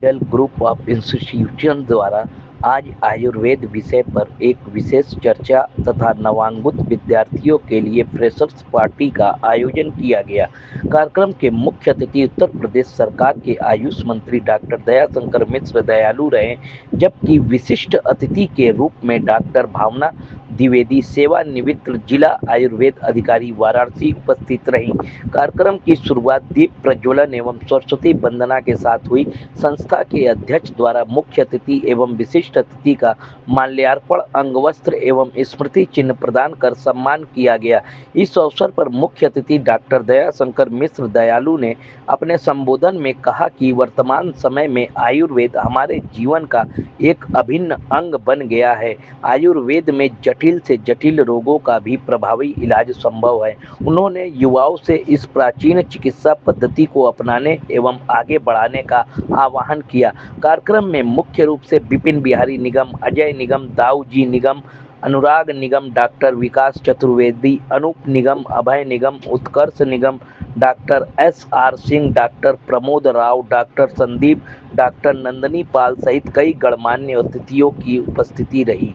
Del group of institution द्वारा आज आयुर्वेद विषय पर एक विशेष चर्चा तथा नवांगुत विद्यार्थियों के लिए फ्रेशर्स पार्टी का आयोजन किया गया। कार्यक्रम के मुख्य अतिथि उत्तर प्रदेश सरकार के आयुष मंत्री डॉक्टर दयाशंकर मिश्र दयालु रहे, जबकि विशिष्ट अतिथि के रूप में डॉक्टर भावना द्विवेदी सेवानिवृत्त जिला आयुर्वेद अधिकारी वाराणसी उपस्थित रहीं। कार्यक्रम की शुरुआत दीप प्रज्वलन एवं सरस्वती वंदना के साथ हुई। संस्था के अध्यक्ष द्वारा मुख्य अतिथि एवं विशिष्ट अतिथि का माल्यार्पण, अंगवस्त्र एवं स्मृति चिन्ह प्रदान कर सम्मान किया गया। इस अवसर पर मुख्य अतिथि डॉक्टर दयाशंकर मिश्र दयालु ने अपने संबोधन में कहा कि वर्तमान समय में आयुर्वेद हमारे जीवन का एक अभिन्न अंग बन गया है। आयुर्वेद में जटिल से जटिल रोगों का भी प्रभावी इलाज संभव है। उन्होंने युवाओं से इस प्राचीन चिकित्सा पद्धति को अपनाने एवं आगे बढ़ाने का आह्वान किया। कार्यक्रम में मुख्य रूप से Vipin Bihari Nigam, Ajay Nigam, Dau ji Nigam, Anurag Nigam, doctor Vikas Chaturvedi, Anup Nigam, Abhay Nigam, Utkarsh Nigam, doctor SR Singh, doctor Pramod Rao, doctor Sandeep, doctor Nandini Pal सहित कई गणमान्य अतिथियों की उपस्थिति रही।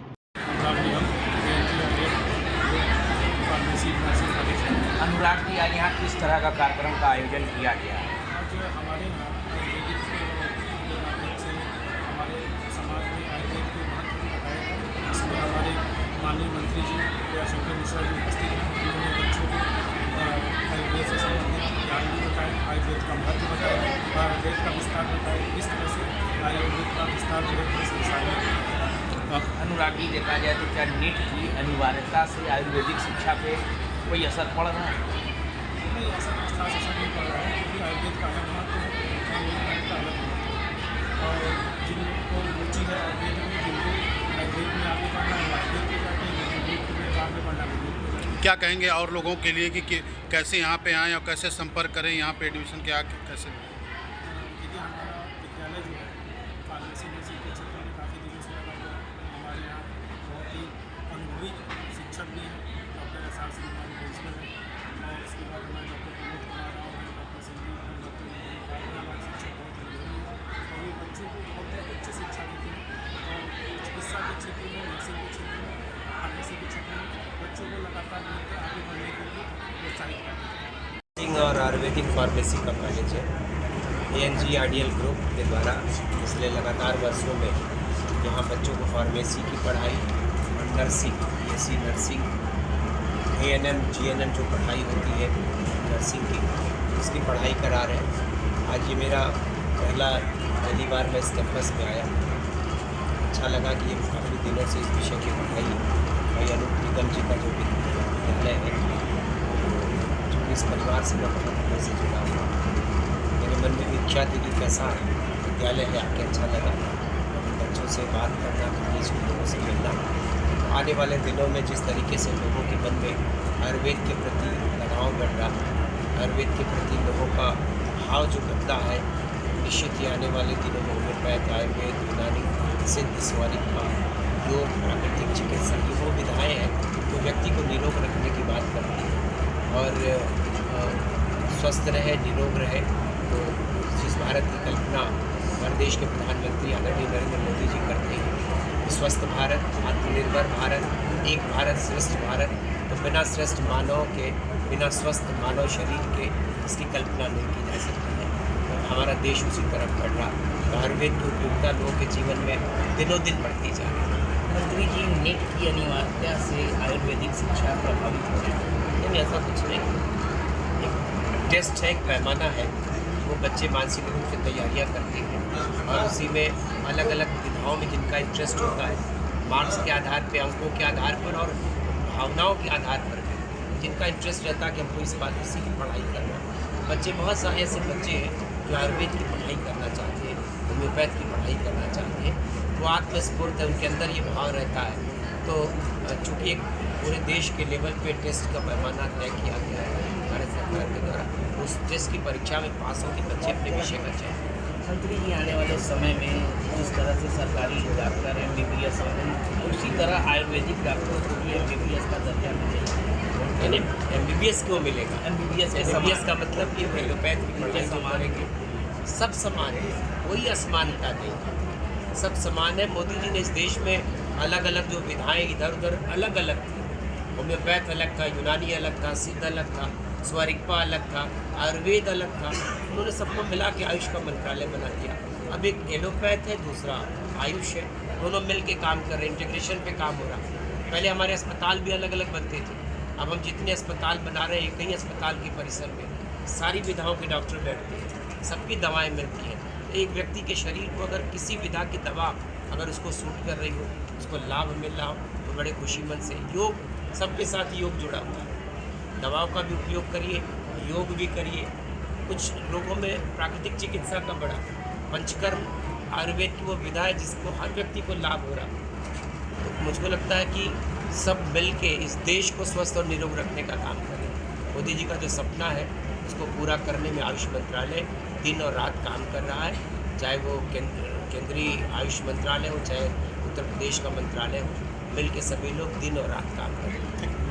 अनुराग जी, आज यहाँ किस तरह का कार्यक्रम का आयोजन किया गया? आज हमारे यहाँ आयुर्वेदिक के माध्यम से हमारे समाज में आयुर्वेद के महत्व को बताया गया। इसमें हमारे माननीय मंत्री जी दयाशंकर मिश्रा जी उपस्थित हैं। उन्होंने बच्चों को आयुर्वेद से संबंधित ज्ञान भी बताया, आयुर्वेद का महत्व बताया, आयुर्वेद का विस्तार बताया, किस तरह से आयुर्वेद का विस्तार जो है पूरे संसार में। अनुराग जी, देखा जाए तो क्या नीट की अनिवार्यता से आयुर्वेदिक शिक्षा पे कोई असर पड़ रहा है? नहीं, ऐसा कुछ खास असर नहीं पड़ रहा है, क्योंकि आयुर्वेद का अलग महत्व है, आयुर्वेद का अलग महत्व है। और जिनको रुचि है आयुर्वेद में, जिनको आयुर्वेद में आगे बढ़ना है आयुर्वेद को जाके, आयुर्वेद में आगे बढ़ना है। क्या कहेंगे और लोगों के लिए कि कैसे यहाँ पे आएँ और कैसे संपर्क करें, यहाँ पे एडमिशन क्या कैसे? देखिए, हमारा विद्यालय जो है फार्मेसी नर्सिंग के क्षेत्र में काफ़ी दिनों से लगा हुआ है। हमारे यहाँ बहुत ही अनुभवी शिक्षक भी हैं, डॉक्टर SR सिंह हमारे प्रिंसिपल हैं, और उसके बाद हमारे डॉक्टर प्रमोद कुमार राव हैं, डॉक्टर संदीप हैं, डॉक्टर नंदनी पाल हैं। हमारे शिक्षक बहुत अनुभवी हैं और ये बच्चों को बहुत ही उच्च शिक्षा देते हैं और चिकित्सा के क्षेत्र में, नर्सिंग के क्षेत्र में, फार्मेसी के क्षेत्र में बच्चों को लगातार मिलकर आगे बढ़ने के लिए प्रोत्साहित करते हैं। और आयुर्वेदिक फार्मेसी का कॉलेज है। ANG-RDL ग्रुप के द्वारा पिछले लगातार वर्षों में यहाँ बच्चों को फार्मेसी की पढ़ाई, nursing, BSc nursing, ANM GNM जो पढ़ाई होती है नर्सिंग की, उसकी पढ़ाई करा रहे हैं। आज ये मेरा पहली बार मैं इस कैंपस में आया। अच्छा लगा कि ये काफ़ी दिनों से इस विषय की पढ़ाई भाई अनूप निगम जी का जो विद्यालय है, इस परिवार से मैं बहुत दिनों से जुड़ा हुआ। मेरे मन में भी इच्छा थी कि कैसा विद्यालय है, आके अच्छा लगा बच्चों से बात करना, कॉलेज के लोगों से मिलना। आने वाले दिनों में जिस तरीके से लोगों के मन में आयुर्वेद के प्रति लगाव बढ़ रहा है, आयुर्वेद के प्रति लोगों का भाव जो बदला है, निश्चित ही आने वाले दिनों में होम्योपैथ, आयुर्वेद, यूनानी, सिद्ध, स्वानिक, योग, प्राकृतिक चिकित्सा की वो विधाएँ हैं जो व्यक्ति को निरोग रखने की बात करती है और स्वस्थ रहे, निरोग रहे। तो जिस भारत की कल्पना हमारे देश के प्रधानमंत्री आदरणीय नरेंद्र मोदी जी करते हैं, स्वस्थ भारत, आत्मनिर्भर भारत, एक भारत श्रेष्ठ भारत, तो बिना श्रेष्ठ मानव के, बिना स्वस्थ मानव शरीर के इसकी कल्पना नहीं की जा सकती है। तो हमारा देश उसी तरफ बढ़ रहा है। तो आयुर्वेद की उपयोगिता लोगों के जीवन में दिनों दिन बढ़ती जा रही है। मंत्री जी, नीट की अनिवार्यता से आयुर्वेदिक शिक्षा प्रभावित हो रही है? नहीं, ऐसा कुछ नहीं। एक टेस्ट है, एक पैमाना है, वो बच्चे मानसिक रूप से तैयारियां करते हैं और उसी में अलग अलग विधाओं में जिनका इंटरेस्ट होता है, मार्क्स के आधार पर, अंकों के आधार पर और भावनाओं के आधार पर जिनका इंटरेस्ट रहता है कि हमको इस बात इसी की पढ़ाई करना। बच्चे बहुत सारे ऐसे बच्चे हैं जो आयुर्वेद की पढ़ाई करना चाहते हैं, होम्योपैथ की पढ़ाई करना चाहते हैं, तो आत्मस्फूर्त है, उनके अंदर ये भाव रहता है। तो चूँकि एक पूरे देश के लेवल पे टेस्ट का पैमाना तय किया गया है भारत सरकार के द्वारा, उस टेस्ट की परीक्षा में पास होकर बच्चे अपने विषय का चयन। मंत्री जी, आने वाले समय में जिस तरह से सरकारी डॉक्टर MBBS हैं, उसी तरह आयुर्वेदिक डॉक्टरों को भी MBBS का दर्जा मिलेगा। यानी MBBS क्यों मिलेगा? MBBS का मतलब कि होम्योपैथ की पढ़ाई जो मारेंगे सब समान है, कोई असमानता नहीं, सब समान है। मोदी जी ने इस देश में अलग अलग जो विधाएं इधर उधर अलग अलग थी, होम्योपैथ अलग था, यूनानी अलग था, सिद्ध अलग था, स्वरिक्पा अलग था, आयुर्वेद अलग था, उन्होंने सबको मिला के आयुष का मंत्रालय बना दिया। अब एक एलोपैथ है, दूसरा आयुष है, दोनों मिल के काम कर रहे हैं, इंटीग्रेशन पे काम हो रहा है। पहले हमारे अस्पताल भी अलग अलग बनते थे, अब हम जितने अस्पताल बना रहे हैं, कई अस्पताल के परिसर में सारी विधाओं के डॉक्टर बैठते हैं, सबकी दवाएं मिलती हैं। एक व्यक्ति के शरीर को अगर किसी विधा की दवा अगर उसको सूट कर रही हो, उसको लाभ मिल रहा हो, तो बड़े खुशी मन से योग, सबके साथ योग जुड़ा हुआ है। दवाओं का भी उपयोग करिए, योग भी करिए। कुछ लोगों में प्राकृतिक चिकित्सा का बड़ा, पंचकर्म आयुर्वेद की वो विधा है जिसको हर व्यक्ति को लाभ हो रहा है। तो मुझको लगता है कि सब मिल के इस देश को स्वस्थ और निरोग रखने का काम करें। मोदी जी का जो सपना है उसको पूरा करने में आयुष मंत्रालय दिन और रात काम कर रहा है, चाहे वो केंद्रीय आयुष मंत्रालय हो, चाहे उत्तर प्रदेश का मंत्रालय हो, मिल के सभी लोग दिन और रात काम करें।